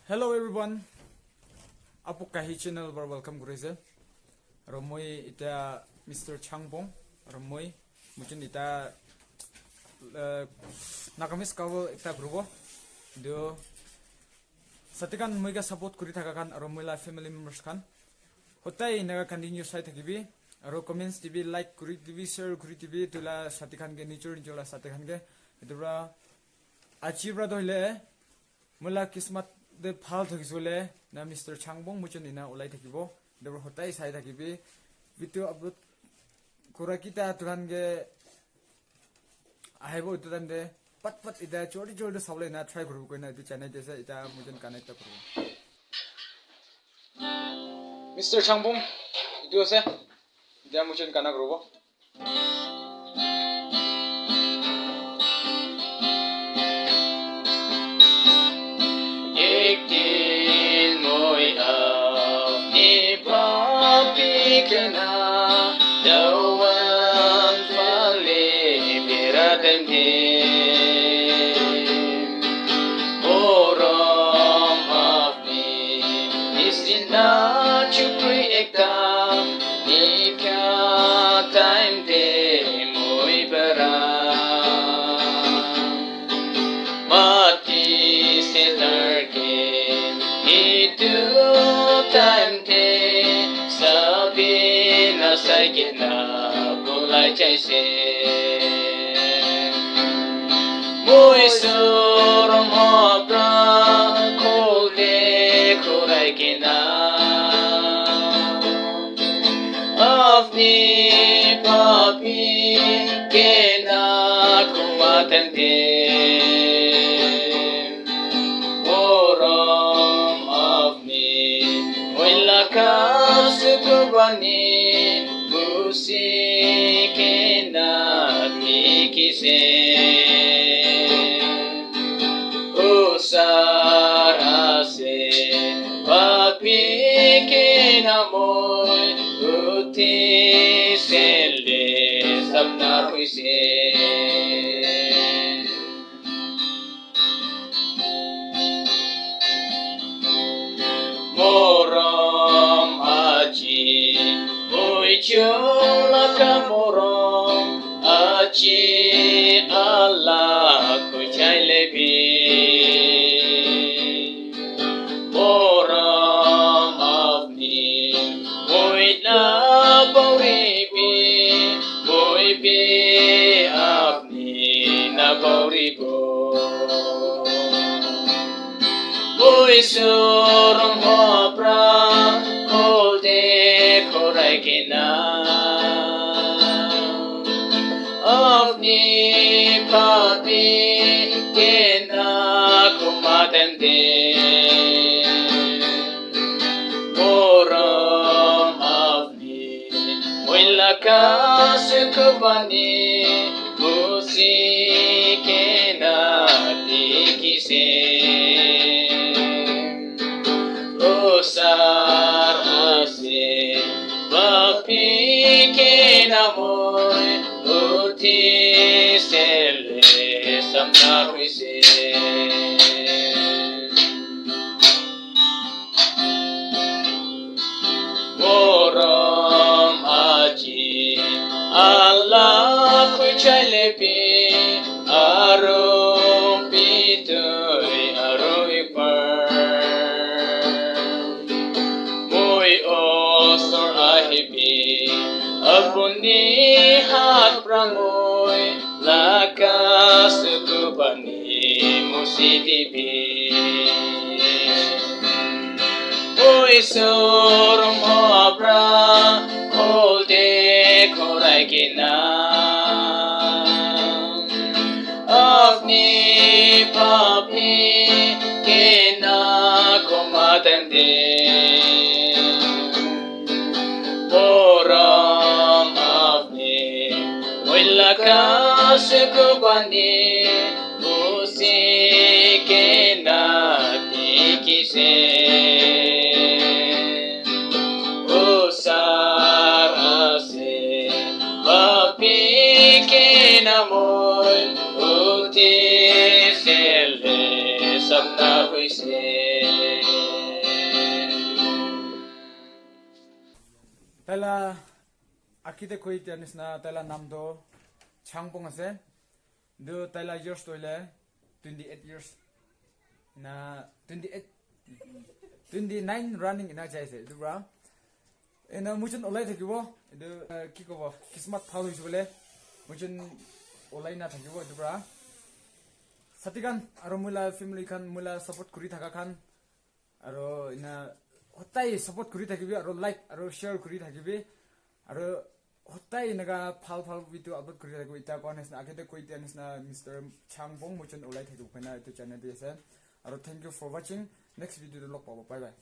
Hello everyone. Apu kahi channel bar welcome gurese. Romoi ita Mr. Changbong. Romoi mungkin ita nakamis kawal ita grupo. Dio satikan moiga support kuri thakakan romoi la family members kan. Hotai naga continue sai thakibi. Aro comments TV like kuri TV share kuri TV tula satikan ge nature jola satikan ge idura achibra doile mula kismat de phal thakisole na Mr. Changbong muchon ina ulai thakibo debor hotai sai thakibi video upload kurakita turan ge ahebo turan de pat ida chori de sawle na try group ko na di channel de sa ita muchon connect karo Mr. Changbong video se ida muchon connect robo Mui surum hopra kolde kurai kina Afni papi kena kumatante Oram afni Muilaka sukubani Musi kena tikise Usarase papi kenamoy uti sele sabna huise moram aji oi chulaka moram aji Allah ko chailebi Surum hopra kolde korai kina Afni papi kena kumatende Moram afni Muilaka sukubani Musi kena tikise Sarase papi kenamoy uti sele samna huise moram aji Allah ku chalebi aro pitoi aro ipar Abuni hat prangoy lakas tubani musidibi Oy surum hopra kolde korai kina Afni papi kena komatende Sukubani musi kena tikise Usarase papi kena moy uti sele na hoise taila akite koi tianis na taila nam do changpong ase do taila years toile 28 years na 29 running ina chaise du bra ena muchun olai thakibo du ki kobo kismat thau hisbole muchun olai na thakibo du bra satikan aro mula family kan mula support kuri thaka kan aro ina hotai support kuri thakibi aro like aro share kuri thakibi aro hotai naga phal video upload kuri thakibi ita kones na akete koi tianis na Mr. Changbong muchun olai thakibo na to channel desa aro thank you for watching next video lok pabo bye bye